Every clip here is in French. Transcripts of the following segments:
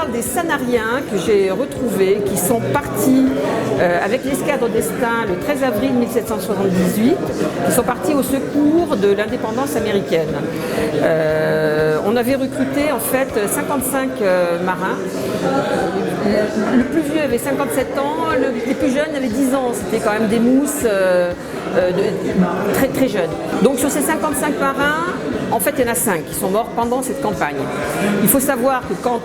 parle des Sanariens que j'ai retrouvés, qui sont partis avec l'escadre d'Estaing le 13 avril 1778, qui sont partis au secours de l'indépendance américaine. On avait recruté en fait 55 marins. Le plus vieux avait 57 ans, les plus jeunes avaient 10 ans. C'était quand même des mousses très très jeunes. Donc sur ces 55 marins, en fait, il y en a 5 qui sont morts pendant cette campagne. Il faut savoir que quand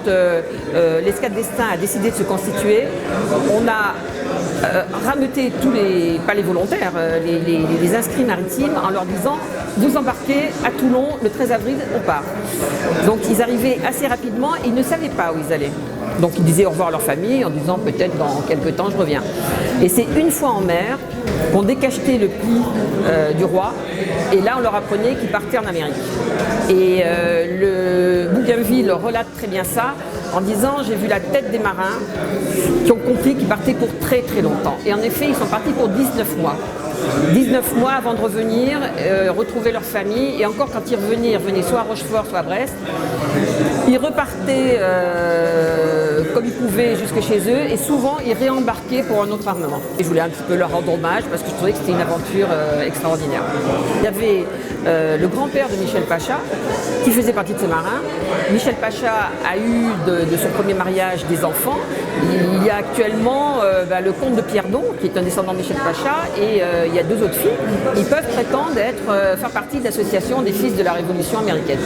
l'escadre d'Estaing a décidé de se constituer, on a rameuté tous les, pas les volontaires, les inscrits maritimes en leur disant « Vous embarquez à Toulon le 13 avril, on part ». Donc ils arrivaient assez rapidement et ils ne savaient pas où ils allaient. Donc ils disaient au revoir à leur famille en disant peut-être dans quelques temps je reviens. Et c'est une fois en mer qu'on décachetait le pli du roi et là on leur apprenait qu'ils partaient en Amérique. Et le Bougainville relate très bien ça en disant j'ai vu la tête des marins qui ont compris qu'ils partaient pour très très longtemps. Et en effet ils sont partis pour 19 mois. 19 mois avant de revenir, retrouver leur famille, et encore quand ils revenaient soit à Rochefort, soit à Brest. Ils repartaient comme ils pouvaient jusque chez eux, et souvent ils réembarquaient pour un autre armement. Et je voulais un petit peu leur rendre hommage parce que je trouvais que c'était une aventure extraordinaire. Il y avait le grand-père de Michel Pacha qui faisait partie de ces marins. Michel Pacha a eu de son premier mariage des enfants. Il y a actuellement le comte de Pierdon qui est un descendant de Michel Pacha et il y a 2 autres filles. Ils peuvent prétendre faire partie de l'association des fils de la Révolution américaine.